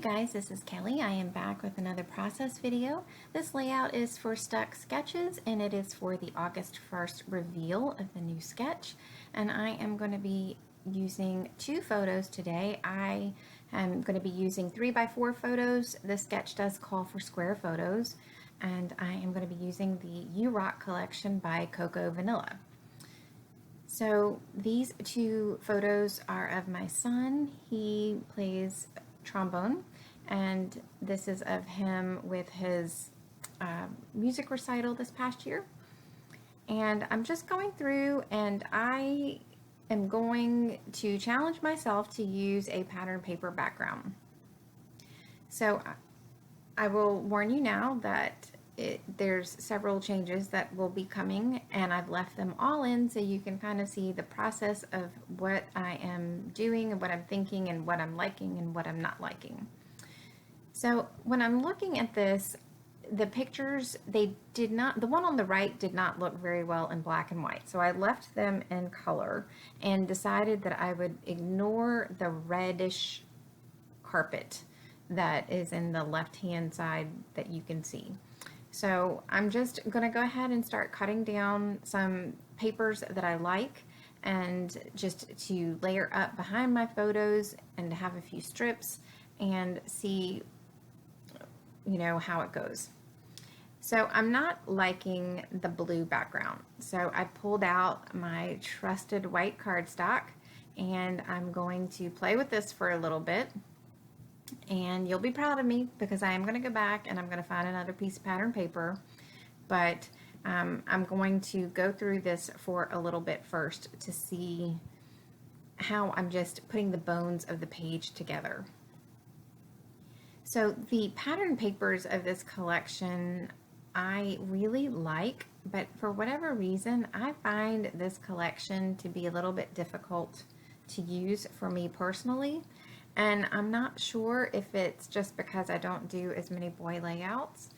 guys, this is Kelly. I am back with another process video. This layout is for stuck sketches and it is for the August 1st reveal of the new sketch. And I am going to be using two photos today. I am going to be using 3x4 photos. The sketch does call for square photos. And I am going to be using the You Rock collection by Coco Vanilla. So these two photos are of my son. He plays trombone, and this is of him with his music recital this past year. And I'm just going through, and I am going to challenge myself to use a pattern paper background. So I will warn you now that there's several changes that will be coming, and I've left them all in so you can kind of see the process of what I am doing and what I'm thinking and what I'm liking and what I'm not liking. So when I'm looking at this, the pictures, the one on the right did not look very well in black and white. So I left them in color and decided that I would ignore the reddish carpet that is in the left-hand side that you can see. So I'm just going to go ahead and start cutting down some papers that I like, and just to layer up behind my photos and to have a few strips and see, how it goes. So I'm not liking the blue background. So I pulled out my trusted white cardstock, and I'm going to play with this for a little bit. And you'll be proud of me because I am going to go back and I'm going to find another piece of pattern paper, but I'm going to go through this for a little bit first to see how I'm just putting the bones of the page together. So the pattern papers of this collection I really like, but for whatever reason I find this collection to be a little bit difficult to use for me personally. And I'm not sure if it's just because I don't do as many boy layouts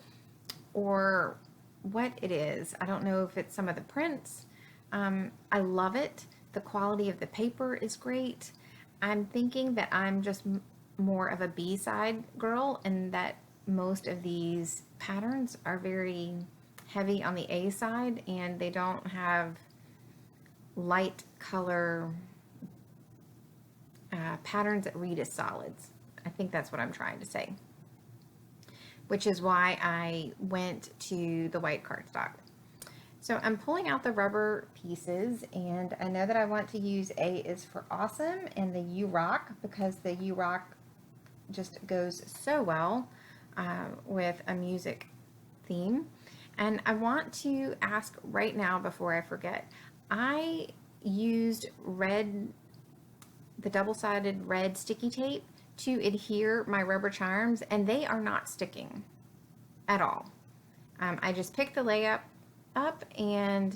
or what it is. I don't know if it's some of the prints. I love it. The quality of the paper is great. I'm thinking that I'm just more of a B-side girl, and that most of these patterns are very heavy on the A side and they don't have light color patterns that read as solids. I think that's what I'm trying to say, which is why I went to the white cardstock. So I'm pulling out the rubber pieces, and I know that I want to use A is for awesome and the You Rock, because the You Rock just goes so well with a music theme. And I want to ask right now before I forget, I used the double-sided red sticky tape to adhere my rubber charms, and they are not sticking at all. I just picked the layup up and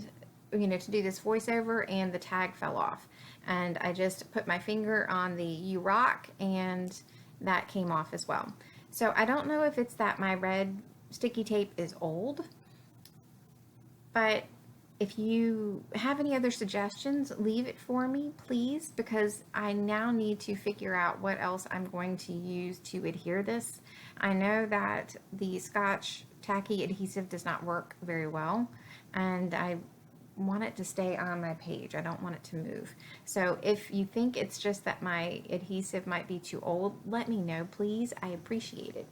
to do this voiceover, and the tag fell off, and I just put my finger on the You Rock and that came off as well. So I don't know if it's that my red sticky tape is old, but if you have any other suggestions, leave it for me, please, because I now need to figure out what else I'm going to use to adhere this. I know that the Scotch tacky adhesive does not work very well, and I want it to stay on my page. I don't want it to move. So if you think it's just that my adhesive might be too old, let me know, please. I appreciate it.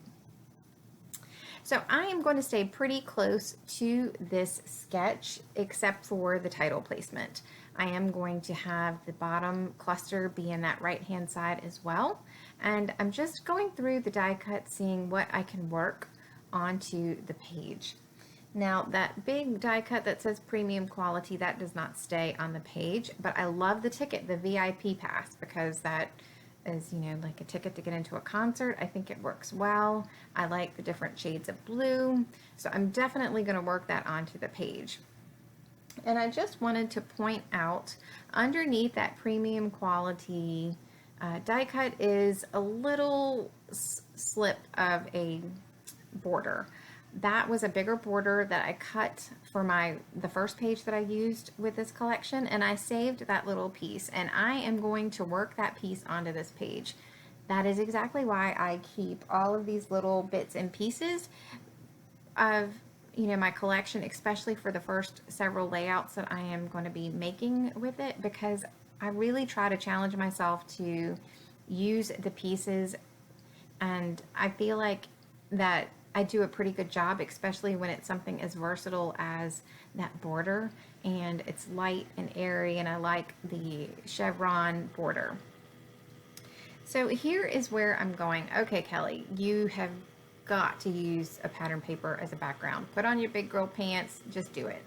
So I am going to stay pretty close to this sketch, except for the title placement. I am going to have the bottom cluster be in that right-hand side as well. And I'm just going through the die cut, seeing what I can work onto the page. Now that big die cut that says premium quality, that does not stay on the page, but I love the ticket, the VIP pass, because that is, like a ticket to get into a concert. I think it works well. I like the different shades of blue. So I'm definitely going to work that onto the page. And I just wanted to point out, underneath that premium quality die cut is a little slip of a border. That was a bigger border that I cut for the first page that I used with this collection, and I saved that little piece, and I am going to work that piece onto this page. That is exactly why I keep all of these little bits and pieces of, you know, my collection, especially for the first several layouts that I am going to be making with it, because I really try to challenge myself to use the pieces, and I feel like that I do a pretty good job, especially when it's something as versatile as that border, and it's light and airy, and I like the chevron border. So here is where I'm going. Okay, Kelly, you have got to use a pattern paper as a background. Put on your big girl pants, just do it.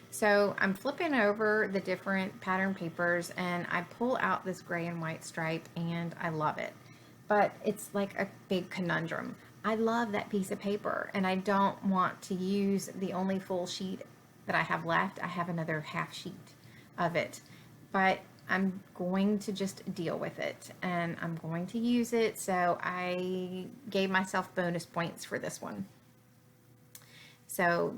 So I'm flipping over the different pattern papers and I pull out this gray and white stripe and I love it. But it's like a big conundrum. I love that piece of paper and I don't want to use the only full sheet that I have left. I have another half sheet of it. But I'm going to just deal with it and I'm going to use it. So I gave myself bonus points for this one. So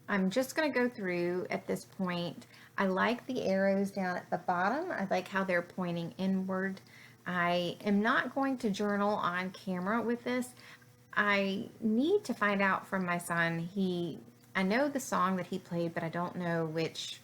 I'm just going to go through at this point. I like the arrows down at the bottom. I like how they're pointing inward. I am not going to journal on camera with this. I need to find out from my son. I know the song that he played, but I don't know which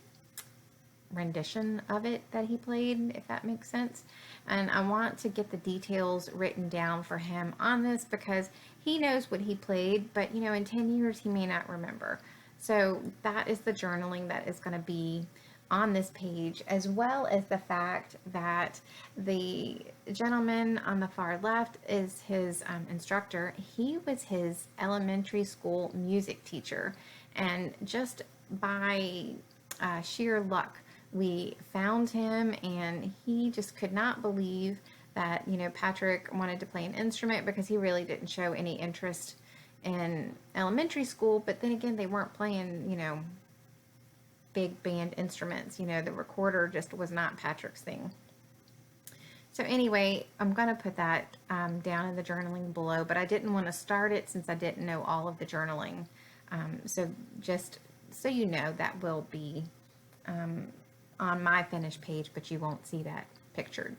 rendition of it that he played, if that makes sense. And I want to get the details written down for him on this because he knows what he played, but you know, in 10 years he may not remember. So that is the journaling that is going to be on this page, as well as the fact that the gentleman on the far left is his instructor. He was his elementary school music teacher, and just by sheer luck, we found him, and he just could not believe that, you know, Patrick wanted to play an instrument because he really didn't show any interest in elementary school. But then again, they weren't playing, you know, big band instruments. You know, the recorder just was not Patrick's thing. So anyway, I'm going to put that down in the journaling below, but I didn't want to start it since I didn't know all of the journaling. So just so you know, that will be on my finished page, but you won't see that pictured.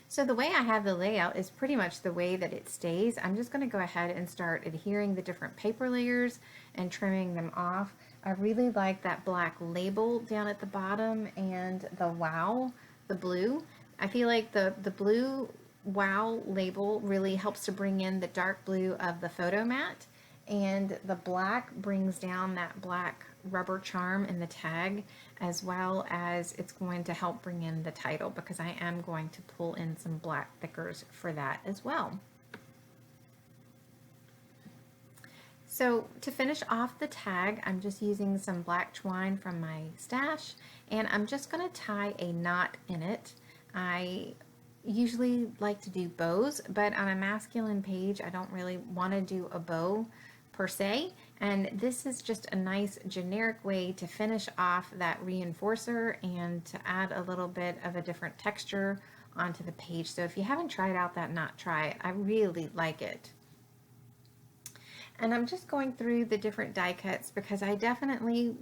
So the way I have the layout is pretty much the way that it stays. I'm just going to go ahead and start adhering the different paper layers and trimming them off. I really like that black label down at the bottom and the wow, the blue. I feel like the blue wow label really helps to bring in the dark blue of the photo mat, and the black brings down that black rubber charm in the tag, as well as it's going to help bring in the title, because I am going to pull in some black thickers for that as well. So to finish off the tag, I'm just using some black twine from my stash, and I'm just going to tie a knot in it. I usually like to do bows, but on a masculine page, I don't really want to do a bow per se, and this is just a nice generic way to finish off that reinforcer and to add a little bit of a different texture onto the page. So if you haven't tried out that knot, try it. I really like it. And I'm just going through the different die cuts because I definitely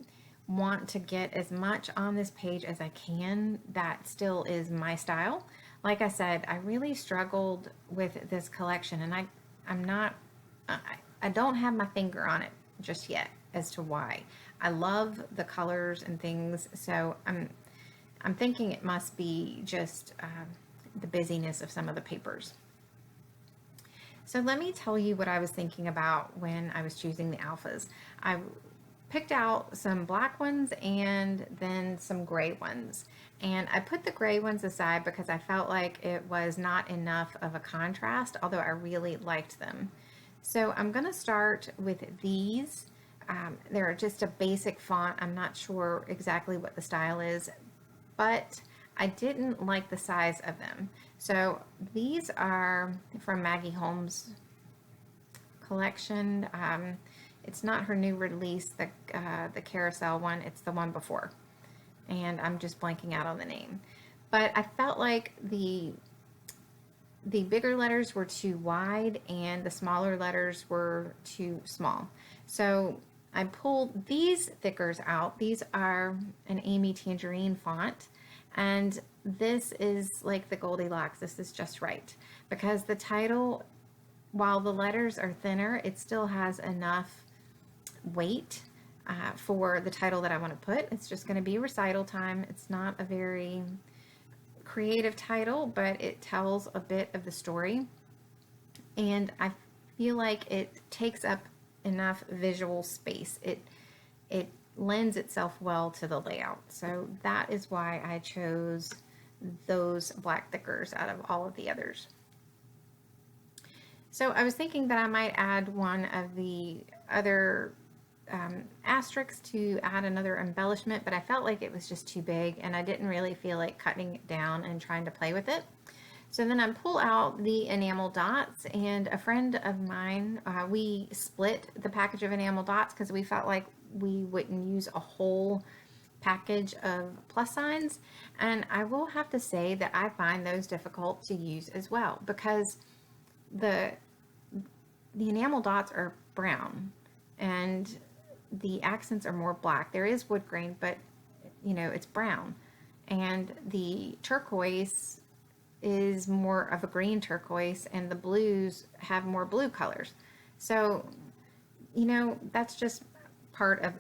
want to get as much on this page as I can that still is my style. Like I said, I really struggled with this collection, and I don't have my finger on it just yet as to why. I love the colors and things, so I'm thinking it must be just the busyness of some of the papers. So let me tell you what I was thinking about when I was choosing the alphas. I picked out some black ones and then some gray ones. And I put the gray ones aside because I felt like it was not enough of a contrast, although I really liked them. So I'm going to start with these. They're just a basic font. I'm not sure exactly what the style is, but I didn't like the size of them. So these are from Maggie Holmes' collection. It's not her new release, the carousel one. It's the one before. And I'm just blanking out on the name. But I felt like the bigger letters were too wide and the smaller letters were too small. So I pulled these thickers out. These are an Amy Tangerine font, And this is like the Goldilocks. This is just right. Because the title, while the letters are thinner, it still has enough weight for the title that I want to put. It's just going to be Recital Time. It's not a very creative title, but it tells a bit of the story. And I feel like it takes up enough visual space. It lends itself well to the layout. So that is why I chose those black thickers out of all of the others. So I was thinking that I might add one of the other asterisks to add another embellishment, but I felt like it was just too big and I didn't really feel like cutting it down and trying to play with it. So then I pull out the enamel dots, and a friend of mine, we split the package of enamel dots because we felt like we wouldn't use a whole package of plus signs. And I will have to say that I find those difficult to use as well, because the enamel dots are brown and the accents are more black. There is wood grain, but it's brown. And the turquoise is more of a green turquoise, and the blues have more blue colors. So, that's just part of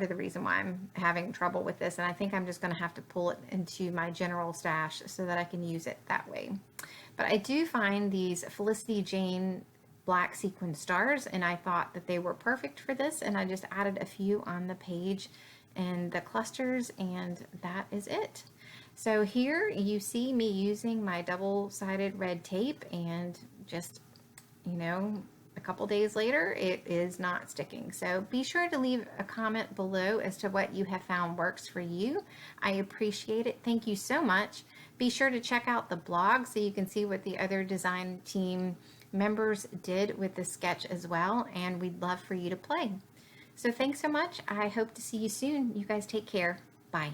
the reason why I'm having trouble with this. And I think I'm just going to have to pull it into my general stash so that I can use it that way. But I do find these Felicity Jane black sequin stars, and I thought that they were perfect for this, and I just added a few on the page and the clusters, and that is it. So here you see me using my double-sided red tape, and just, a couple days later, it is not sticking. So be sure to leave a comment below as to what you have found works for you. I appreciate it. Thank you so much. Be sure to check out the blog so you can see what the other design team members did with the sketch as well, and we'd love for you to play. So thanks so much. I hope to see you soon. You guys take care. Bye.